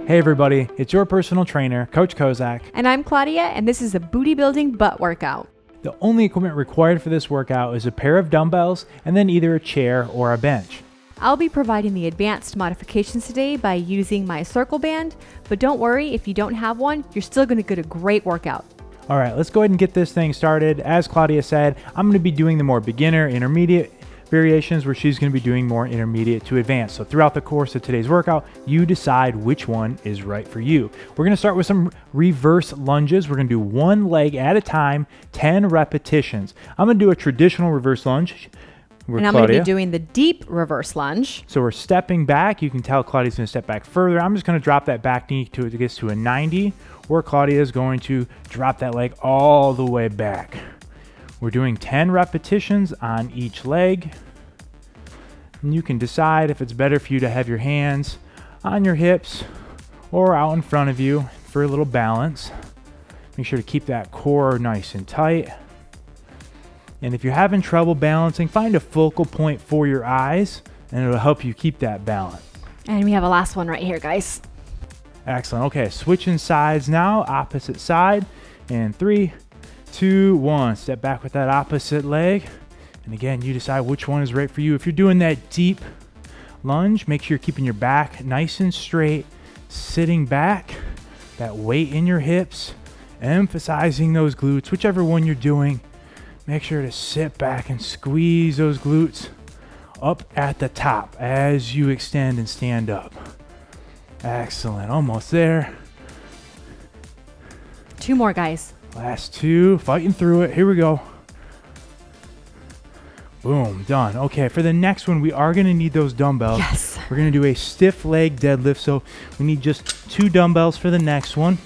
Hey everybody, it's your personal trainer, Coach Kozak. And I'm Claudia, and this is a booty building butt workout. The only equipment required for this workout is a pair of dumbbells and then either a chair or a bench. I'll be providing the advanced modifications today by using my circle band, but don't worry, if you don't have one, you're still going to get a great workout. All right, let's go ahead and get this thing started. As Claudia said, I'm going to be doing the more beginner, intermediate variations where she's going to be doing more intermediate to advanced. So throughout the course of today's workout, you decide which one is right for you. We're going to start with some reverse lunges. We're going to do one leg at a time, 10 repetitions. I'm going to do a traditional reverse lunge. And I'm going to be doing the deep reverse lunge. So we're stepping back. You can tell Claudia's going to step back further. I'm just going to drop that back knee to it gets to a 90, where Claudia is going to drop that leg all the way back. We're doing 10 repetitions on each leg. And you can decide if it's better for you to have your hands on your hips or out in front of you for a little balance. Make sure to keep that core nice and tight. And if you're having trouble balancing, find a focal point for your eyes and it'll help you keep that balance. And we have a last one right here, guys. Excellent. Okay, switching sides now, opposite side. And 3, 2, 1. Step back with that opposite leg. And again, you decide which one is right for you. If you're doing that deep lunge, make sure you're keeping your back nice and straight, sitting back, that weight in your hips, emphasizing those glutes, whichever one you're doing. Make sure to sit back and squeeze those glutes up at the top as you extend and stand up. Excellent. Almost there. 2 more, guys. Last 2. Fighting through it. Here we go. Boom. Done. Okay, for the next one, we are going to need those dumbbells. Yes. We're going to do a stiff leg deadlift, so we need just 2 dumbbells for the next one.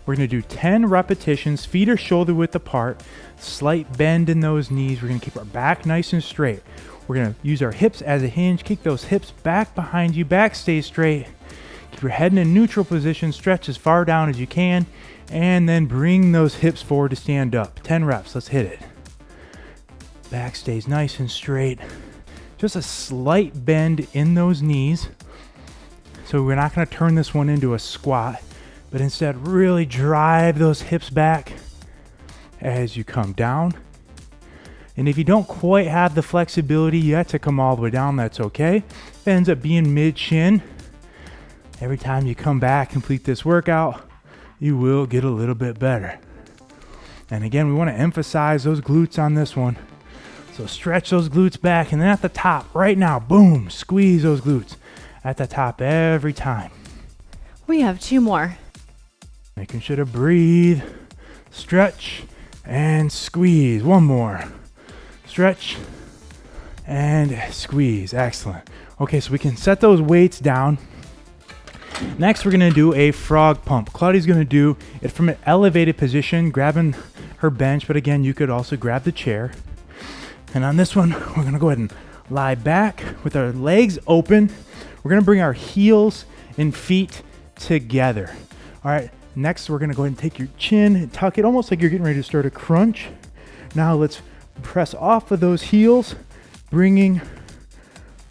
We're going to do 10 repetitions, feet are shoulder width apart, slight bend in those knees. We're going to keep our back nice and straight. We're going to use our hips as a hinge, kick those hips back behind you, back stay straight. Keep your head in a neutral position, stretch as far down as you can, and then bring those hips forward to stand up. 10 reps, let's hit it. Back stays nice and straight. Just a slight bend in those knees. So we're not going to turn this one into a squat, but instead really drive those hips back as you come down. And if you don't quite have the flexibility yet to come all the way down, that's okay. If it ends up being mid-shin, every time you come back, complete this workout, you will get a little bit better. And again, we want to emphasize those glutes on this one. So stretch those glutes back, and then at the top, right now, boom, squeeze those glutes at the top every time. We have 2 more. Making sure to breathe, stretch, and squeeze. 1 more. Stretch and squeeze. Excellent. Okay, so we can set those weights down. Next, we're going to do a frog pump. Claudia's going to do it from an elevated position, grabbing her bench, but again, you could also grab the chair. And on this one, we're going to go ahead and lie back with our legs open. We're going to bring our heels and feet together. All right, next, we're going to go ahead and take your chin and tuck it almost like you're getting ready to start a crunch. Now let's press off of those heels, bringing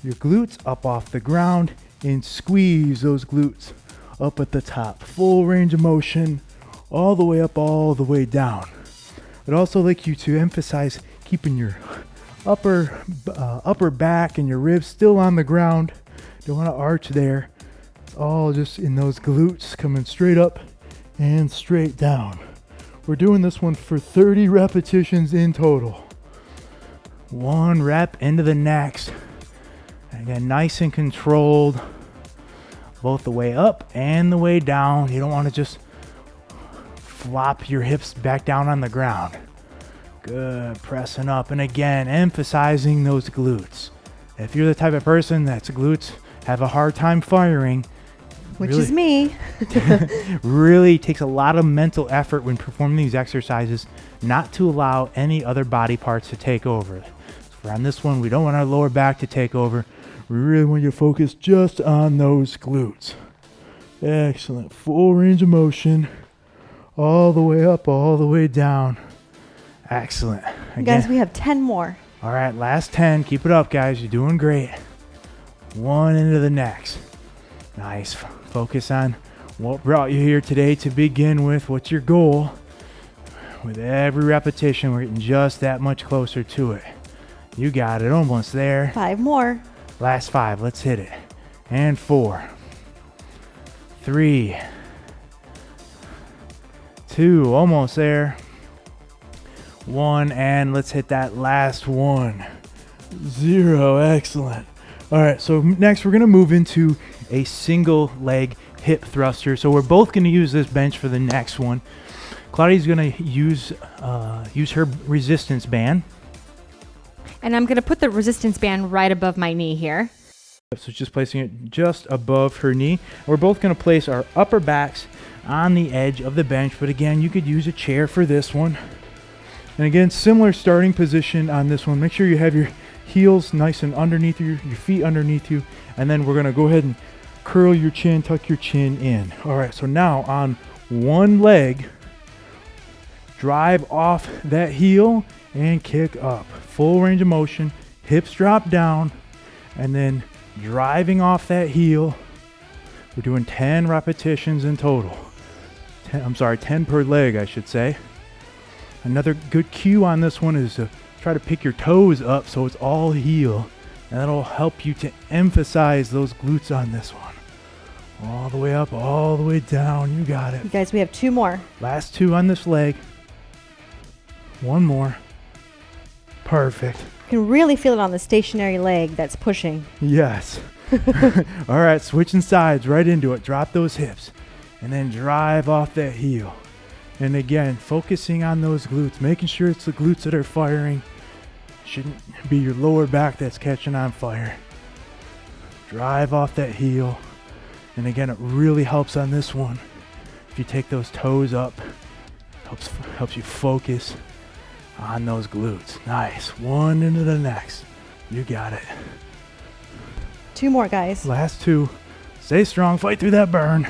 your glutes up off the ground and squeeze those glutes up at the top. Full range of motion all the way up, all the way down. I'd also like you to emphasize keeping your upper back and your ribs still on the ground. Don't want to arch there. It's all just in those glutes coming straight up and straight down. We're doing this one for 30 repetitions in total. 1 rep into the next. Again, nice and controlled, both the way up and the way down. You don't want to just flop your hips back down on the ground. Good, pressing up. And again, emphasizing those glutes. If you're the type of person that's glutes have a hard time firing, Which is me. really takes a lot of mental effort when performing these exercises not to allow any other body parts to take over. So on this one, we don't want our lower back to take over. We really want you to focus just on those glutes. Excellent. Full range of motion. All the way up, all the way down. Excellent. Again. Guys, we have 10 more. All right, last 10. Keep it up, guys. You're doing great. 1 into the next. Nice. Focus on what brought you here today to begin with. What's your goal? With every repetition, we're getting just that much closer to it. You got it. Almost there. 5 more. Last 5. Let's hit it. And 4, 3, 2, almost there. 1, and let's hit that last one. 0. Excellent. All right, so next we're going to move into a single leg hip thruster. So we're both going to use this bench for the next one. Claudia's going to use her resistance band. And I'm going to put the resistance band right above my knee here. So just placing it just above her knee. We're both going to place our upper backs on the edge of the bench, but again, you could use a chair for this one. And again, similar starting position on this one. Make sure you have your heels nice and underneath your feet underneath you, and then we're going to go ahead and curl your chin, tuck your chin in. All right, so now on one leg, drive off that heel and kick up. Full range of motion, hips drop down, and then driving off that heel. We're doing 10 repetitions in total. 10 per leg, I should say. Another good cue on this one is to try to pick your toes up so it's all heel, and that'll help you to emphasize those glutes on this one. All the way up, all the way down. You got it. You guys, we have 2 more. Last 2 on this leg. 1 more. Perfect. You can really feel it on the stationary leg that's pushing. Yes. All right, switching sides right into it. Drop those hips and then drive off that heel. And again, focusing on those glutes, making sure it's the glutes that are firing. Shouldn't be your lower back that's catching on fire. Drive off that heel. And again, it really helps on this one. If you take those toes up, helps you focus on those glutes. Nice. One into the next. You got it. 2 more, guys. Last 2. Stay strong. Fight through that burn.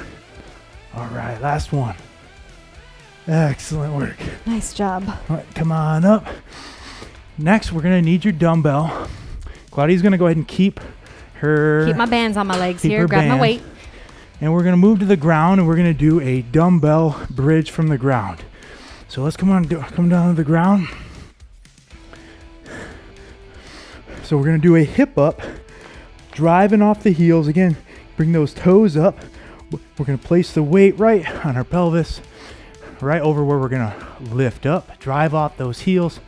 All right, last one. Excellent work. Nice job. All right, come on up. Next, we're going to need your dumbbell. Claudia's going to go ahead and keep my bands on my legs here. Grab my weight. And we're going to move to the ground, and we're going to do a dumbbell bridge from the ground. So let's come down to the ground. So we're going to do a hip up, driving off the heels. Again, bring those toes up. We're going to place the weight right on our pelvis, right over where we're going to lift up, drive off those heels,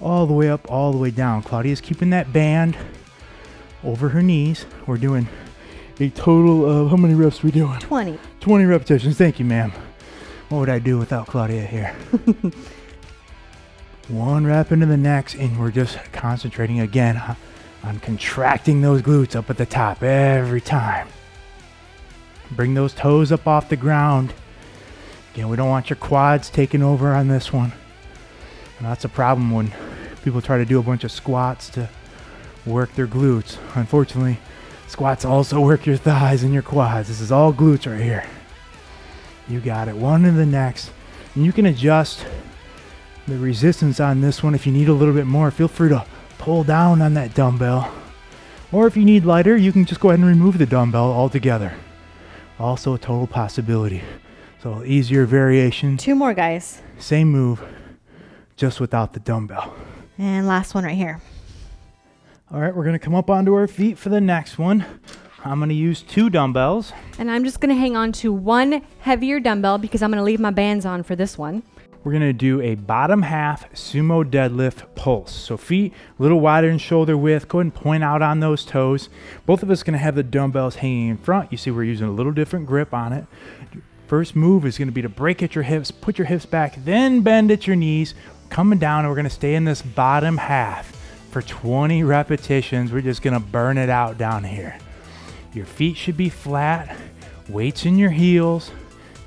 all the way up, all the way down. Claudia's keeping that band over her knees. We're doing a total of, how many reps are we doing? 20. 20 repetitions. Thank you, ma'am. What would I do without Claudia here? 1 rep into the next, and we're just concentrating again on contracting those glutes up at the top every time. Bring those toes up off the ground. Again, we don't want your quads taking over on this one. And that's a problem when people try to do a bunch of squats to work their glutes. Unfortunately, squats also work your thighs and your quads. This is all glutes right here. You got it. 1 to the next. And you can adjust the resistance on this one if you need a little bit more. Feel free to pull down on that dumbbell. Or if you need lighter, you can just go ahead and remove the dumbbell altogether. Also a total possibility. So easier variation. 2 more, guys. Same move, just without the dumbbell. And last one right here. All right, we're going to come up onto our feet for the next one. I'm going to use 2 dumbbells. And I'm just going to hang on to 1 heavier dumbbell because I'm going to leave my bands on for this one. We're going to do a bottom half sumo deadlift pulse. So feet a little wider than shoulder width. Go ahead and point out on those toes. Both of us are going to have the dumbbells hanging in front. You see we're using a little different grip on it. First move is going to be to break at your hips, put your hips back, then bend at your knees. Coming down, and we're going to stay in this bottom half for 20 repetitions. We're just going to burn it out down here. Your feet should be flat, weights in your heels.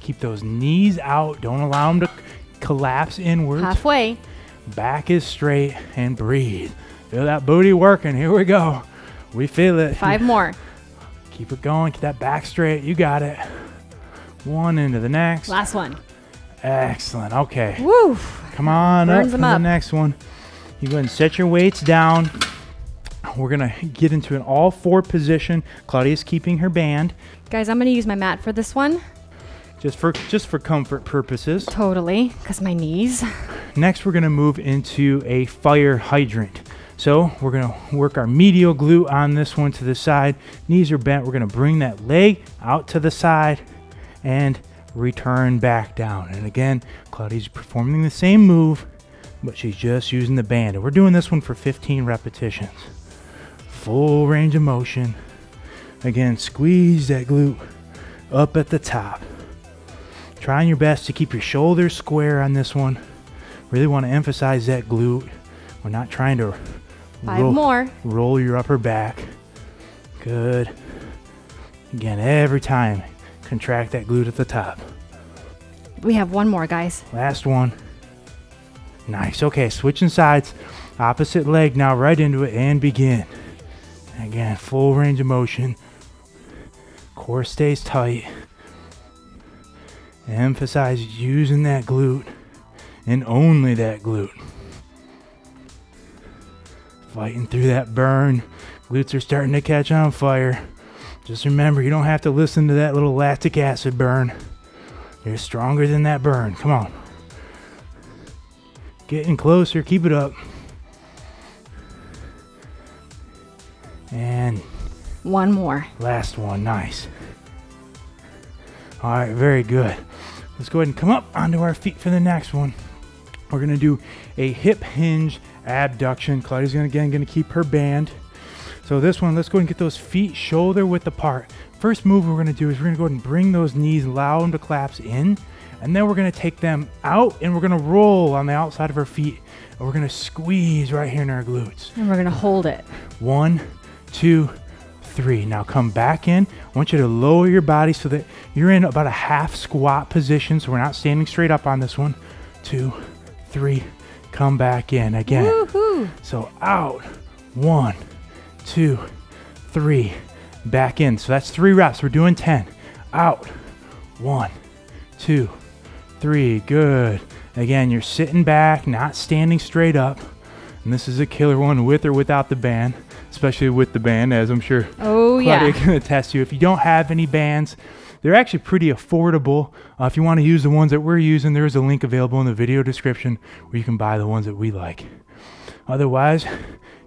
Keep those knees out. Don't allow them to collapse inwards. Halfway. Back is straight, and breathe. Feel that booty working. Here we go. We feel it. 5 more. Keep it going. Keep that back straight. You got it. 1 into the next. Last one. Excellent. Okay. Woo. Come on Burns up them for the up. next one. You go ahead and set your weights down We're gonna get into an all four position. Claudia's keeping her band. Guys, I'm gonna use my mat for this one. Just for comfort purposes. Totally, because my knees. Next, we're gonna move into a fire hydrant. So we're gonna work our medial glute on this one to the side. Knees are bent. We're gonna bring that leg out to the side and return back down. And again, Claudia's performing the same move, but she's just using the band. And we're doing this one for 15 repetitions. Full range of motion. Again, squeeze that glute up at the top. Trying your best to keep your shoulders square on this one. Really want to emphasize that glute. We're not trying to roll your upper back. Good. Again, every time, contract that glute at the top. We have one more, guys. Last one. Nice. Okay, switching sides. Opposite leg now, right into it, and begin. Again, full range of motion. Core stays tight. Emphasize using that glute and only that glute. Fighting through that burn. Glutes are starting to catch on fire. Just remember, you don't have to listen to that little lactic acid burn. You're stronger than that burn. Come on. Getting closer. Keep it up. And one more. Last one. Nice. All right, very good. Let's go ahead and come up onto our feet for the next one. We're gonna do a hip hinge abduction. Claudia's gonna keep her band. So this one, let's go ahead and get those feet shoulder width apart. First move we're gonna do is we're gonna go ahead and bring those knees, allow them to collapse in, and then we're gonna take them out and we're gonna roll on the outside of our feet. And we're gonna squeeze right here in our glutes. And we're gonna hold it. 1, 2, 3. Now come back in. I want you to lower your body so that you're in about a half squat position. So we're not standing straight up on this one. 2, 3. Come back in again. Woohoo. So out. 1, 2, 3. Back in. So that's 3 reps. We're doing 10. Out. 1, 2, 3. Good. Again, you're sitting back, not standing straight up. And this is a killer one with or without the band. Especially with the band, as I'm sure Claudia can attest to. If you don't have any bands, they're actually pretty affordable. If you want to use the ones that we're using, there is a link available in the video description where you can buy the ones that we like. Otherwise,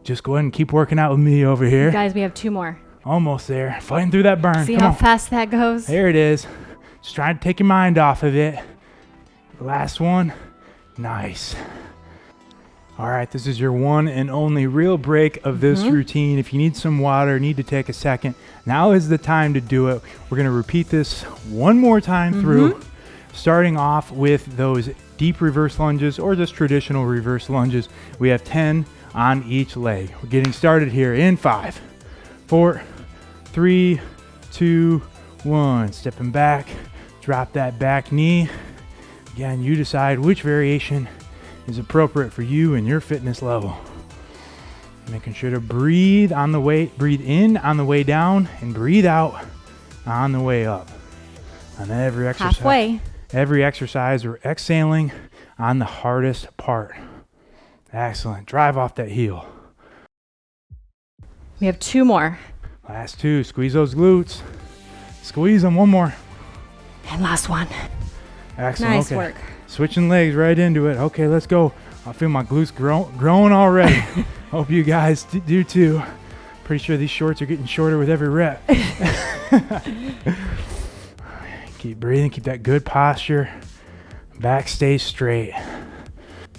just go ahead and keep working out with me over here. Guys, we have 2 more. Almost there. Fighting through that burn. See how fast that goes? There it is. Just trying to take your mind off of it. Last one. Nice. All right, this is your one and only real break of this routine. If you need some water, need to take a second, now is the time to do it. We're gonna repeat this one more time through, starting off with those deep reverse lunges or just traditional reverse lunges. We have 10 on each leg. We're getting started here in 5, 4, 3, 2, 1. Stepping back, drop that back knee. Again, you decide which variation is appropriate for you and your fitness level. Making sure to breathe in on the way down and breathe out on the way up. On every exercise. Halfway. Every exercise, we're exhaling on the hardest part. Excellent. Drive off that heel. We have 2 more. Last 2. Squeeze those glutes. Squeeze them. 1 more. And last one. Excellent. Nice okay. work. Switching legs right into it. Okay, let's go. I feel my glutes growing already. Hope you guys do too. Pretty sure these shorts are getting shorter with every rep. Keep breathing. Keep that good posture. Back stays straight.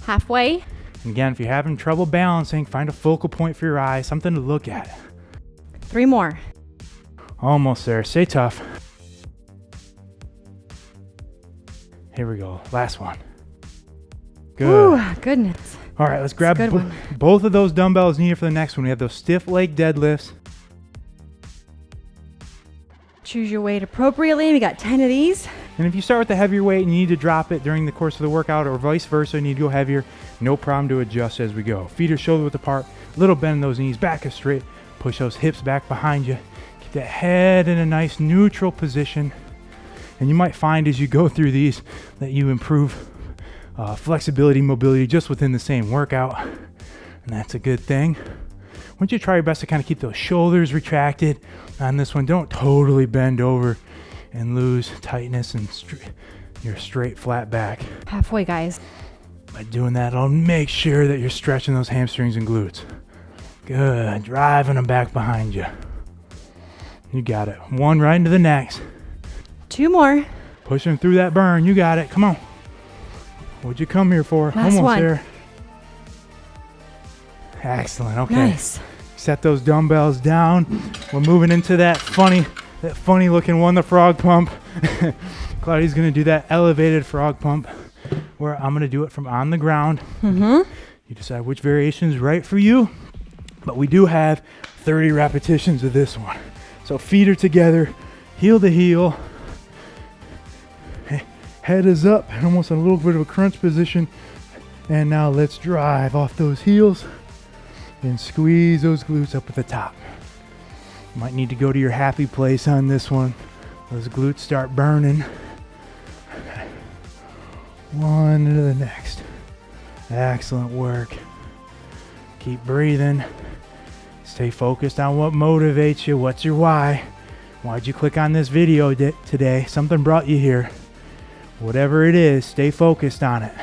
Halfway. And again, if you're having trouble balancing, find a focal point for your eyes, something to look at. 3 more. Almost there. Stay tough. Here we go. Last one. Good. Ooh, goodness. All right, let's grab good one. both of those dumbbells needed for the next one. We have those stiff leg deadlifts. Choose your weight appropriately. We got 10 of these. And if you start with the heavier weight and you need to drop it during the course of the workout or vice versa, you need to go heavier, no problem to adjust as we go. Feet are shoulder width apart, little bend in those knees, back is straight. Push those hips back behind you. Keep that head in a nice neutral position. And you might find as you go through these that you improve flexibility, mobility just within the same workout. And that's a good thing. want you to try your best to kind of keep those shoulders retracted on this one. Don't totally bend over and lose tightness and your straight flat back. Halfway, guys. By doing that, I'll make sure that you're stretching those hamstrings and glutes. Good. Driving them back behind you. You got it. One right into the next. 2 more. Pushing through that burn. You got it. Come on. What'd you come here for? Last Almost one. there. Excellent. Okay. Nice. Set those dumbbells down. We're moving into that funny looking one, the frog pump. Claudia's gonna do that elevated frog pump where I'm gonna do it from on the ground. You decide which variation is right for you, but we do have 30 repetitions of this one. So feet are together, heel to heel, head is up, almost in a little bit of a crunch position. And now let's drive off those heels and squeeze those glutes up at the top. You might need to go to your happy place on this one. Those glutes start burning. One to the next. Excellent work. Keep breathing. Stay focused on what motivates you. What's your why? Why'd you click on this video today? Something brought you here. Whatever it is, stay focused on it.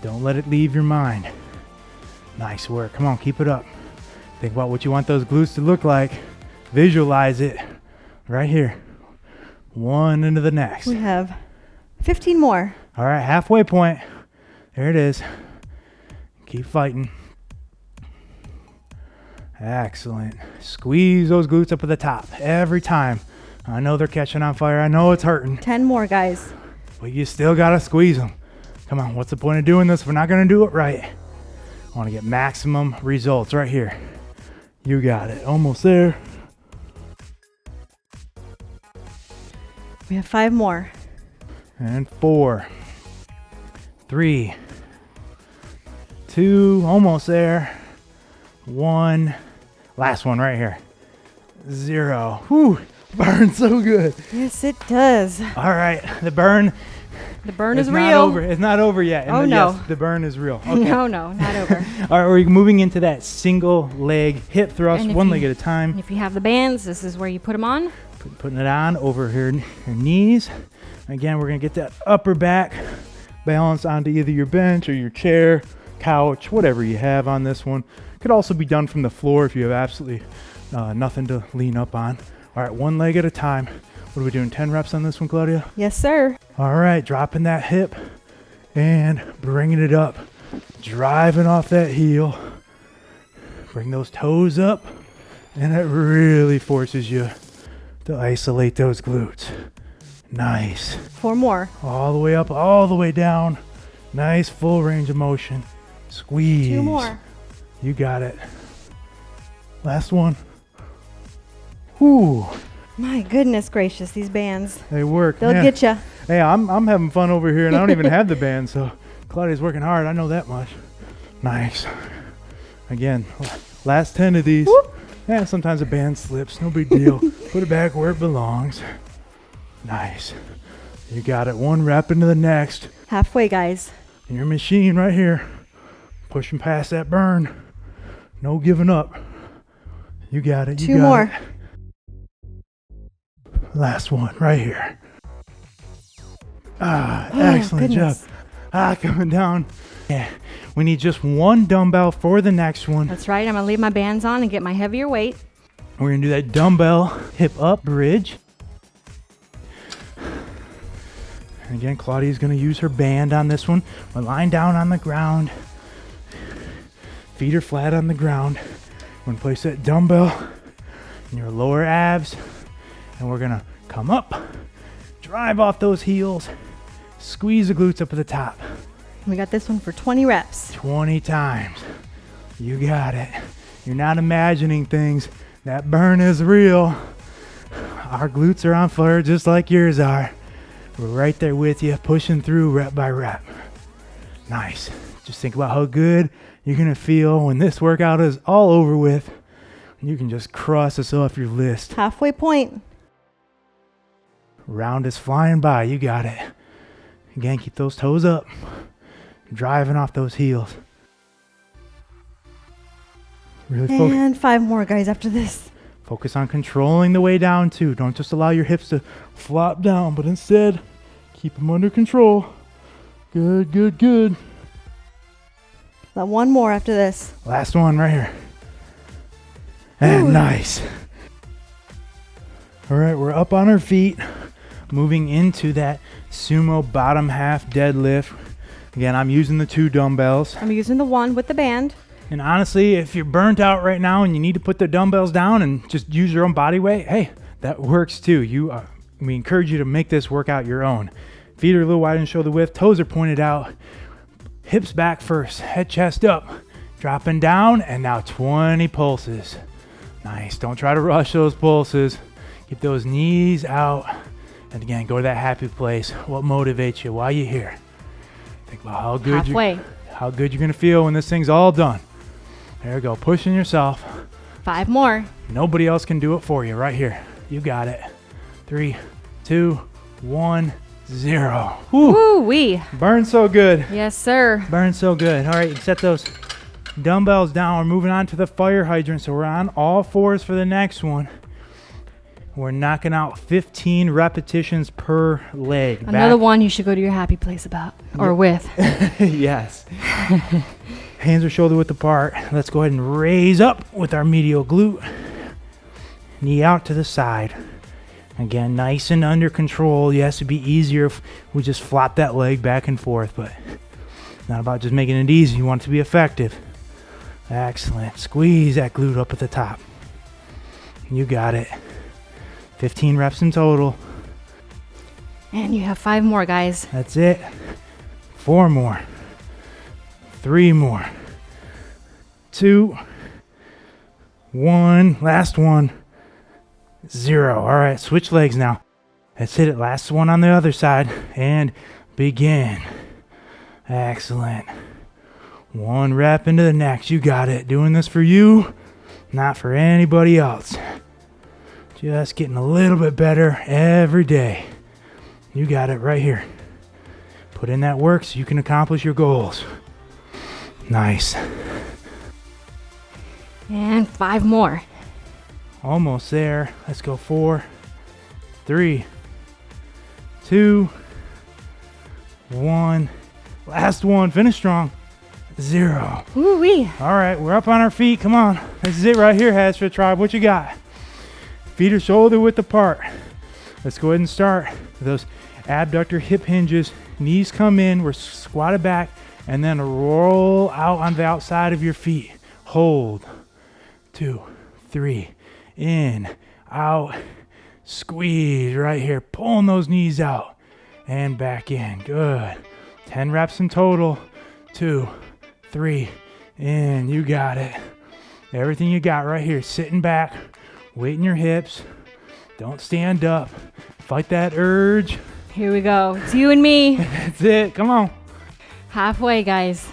Don't let it leave your mind. Nice work. Come on, keep it up. Think about what you want those glutes to look like. Visualize it right here. One into the next. We have 15 more. All right, halfway point. There it is. Keep fighting. Excellent. Squeeze those glutes up at the top every time. I know they're catching on fire. I know it's hurting. 10 more, guys. But you still got to squeeze them. Come on, what's the point of doing this if we're not going to do it right? I want to get maximum results right here. You got it. Almost there. We have 5 more. And 4, 3, 2, almost there. 1, last one right here. 0. Whew, burns so good. Yes, it does. All right, the burn. The burn is Not real. over. It's not over yet. Oh, no. Yes, the burn is real. Okay. No, not over. All right, we're moving into that single leg hip thrust, And if one you- leg at a time. And if you have the bands, this is where you put them on. Putting it on over her knees. Again, we're going to get that upper back balance onto either your bench or your chair, couch, whatever you have on this one. Could also be done from the floor if you have absolutely nothing to lean up on. All right, one leg at a time. What are we doing, 10 reps on this one, Claudia? Yes, sir. All right, dropping that hip and bringing it up. Driving off that heel. Bring those toes up, and it really forces you to isolate those glutes. Nice. 4 more. All the way up, all the way down. Nice full range of motion. Squeeze. 2 more. You got it. Last one. Whew. My goodness gracious, these bands. They work. They'll man. get you. Hey, I'm having fun over here, and I don't even have the band, so Claudia's working hard. I know that much. Nice. Again, last 10 of these. Whoop. Yeah, sometimes a band slips. No big deal. Put it back where it belongs. Nice. You got it. 1 rep into the next. Halfway, guys. Your machine right here. Pushing past that burn. No giving up. You got it. You 2 got more. it. Last one right here. Excellent goodness. job. Coming down. Yeah, we need just 1 dumbbell for the next one. That's right. I'm going to leave my bands on and get my heavier weight. We're going to do that dumbbell hip up bridge. And again, Claudia's going to use her band on this one. We're lying down on the ground. Feet are flat on the ground. We're going to place that dumbbell in your lower abs. And we're going to come up, drive off those heels, squeeze the glutes up at the top. We got this one for 20 reps. 20 times. You got it. You're not imagining things. That burn is real. Our glutes are on fire just like yours are. We're right there with you, pushing through rep by rep. Nice. Just think about how good you're going to feel when this workout is all over with. You can just cross this off your list. Halfway point. Round is flying by. You got it. Again, keep those toes up. Driving off those heels. Really And 5 more, guys, after this. focus on controlling the way down too. Don't just allow your hips to flop down, but instead keep them under control. Good, good, good. Got 1 more after this. Last one right here. And nice. All right, we're up on our feet, moving into that Sumo bottom half deadlift. Again, I'm using the 2 dumbbells. I'm using the 1 with the band. And honestly, if you're burnt out right now and you need to put the dumbbells down and just use your own body weight, hey, that works too. We encourage you to make this workout your own. Feet are a little wider than shoulder width, toes are pointed out, hips back first, head, chest up, dropping down, and now 20 pulses. Nice, don't try to rush those pulses. Keep those knees out. And again, go to that happy place. What motivates you while you're here? Think about how good you're gonna feel when this thing's all done. There you go, pushing yourself. 5 more. Nobody else can do it for you right here. You got it. 3, 2, 1, 0. Woo-wee. Burn so good. Yes, sir. Burn so good. All right, set those dumbbells down. We're moving on to the fire hydrant. So we're on all 4s for the next one. We're knocking out 15 repetitions per leg. Another one you should go to your happy place about or with. Yes. Hands are shoulder width apart. Let's go ahead and raise up with our medial glute. Knee out to the side. Again, nice and under control. Yes, it'd be easier if we just flop that leg back and forth, but it's not about just making it easy. You want it to be effective. Excellent. Squeeze that glute up at the top. You got it. 15 reps in total. And you have 5 more, guys. That's it. 4 more. 3 more. 2, 1. Last one. 0. All right, switch legs now. Let's hit it. Last one on the other side. And begin. Excellent. 1 rep into the next. You got it. Doing this for you, not for anybody else. Just getting a little bit better every day. You got it right here. Put in that work so you can accomplish your goals. Nice. And 5 more. Almost there. Let's go. 4, 3, 2, 1. Last one. Finish strong. 0. Woo-wee. All right, we're up on our feet. Come on. This is it right here, HASfit Tribe. What you got? Feet are shoulder width apart. Let's go ahead and start with those abductor hip hinges. Knees come in. We're squatted back. And then roll out on the outside of your feet. Hold. 2, 3. In, out, squeeze right here. Pulling those knees out. And back in. Good. 10 reps in total. 2, 3. In. You got it. Everything you got right here. Sitting back. Weight in your hips. Don't stand up. Fight that urge. Here we go. It's you and me. That's it. Come on. Halfway, guys.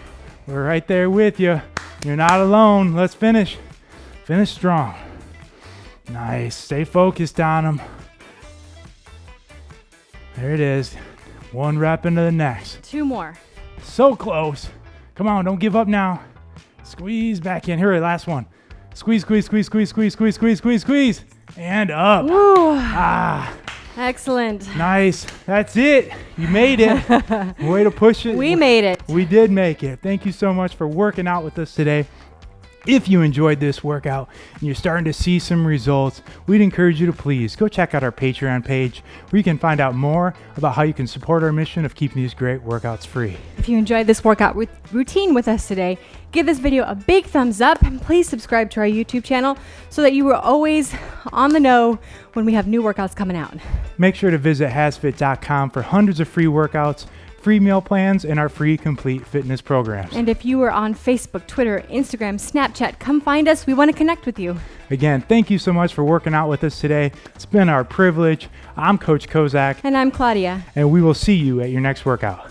We're right there with you. You're not alone. Let's finish. Finish strong. Nice. Stay focused on them. There it is. 1 rep into the next. 2 more. So close. Come on. Don't give up now. Squeeze back in. Here, last one. Squeeze, squeeze, squeeze, squeeze, squeeze, squeeze, squeeze, squeeze, squeeze. And up. Woo. Ah. Excellent. Nice. That's it. You made it. Way to push it. We made it. We did make it. Thank you so much for working out with us today. If you enjoyed this workout and you're starting to see some results, we'd encourage you to please go check out our Patreon page where you can find out more about how you can support our mission of keeping these great workouts free. If you enjoyed this workout routine with us today, give this video a big thumbs up and please subscribe to our YouTube channel so that you are always on the know when we have new workouts coming out. Make sure to visit HASfit.com for hundreds of free workouts, free meal plans, and our free complete fitness programs. And if you are on Facebook, Twitter, Instagram, Snapchat, come find us. We want to connect with you. Again, thank you so much for working out with us today. It's been our privilege. I'm Coach Kozak. And I'm Claudia. And we will see you at your next workout.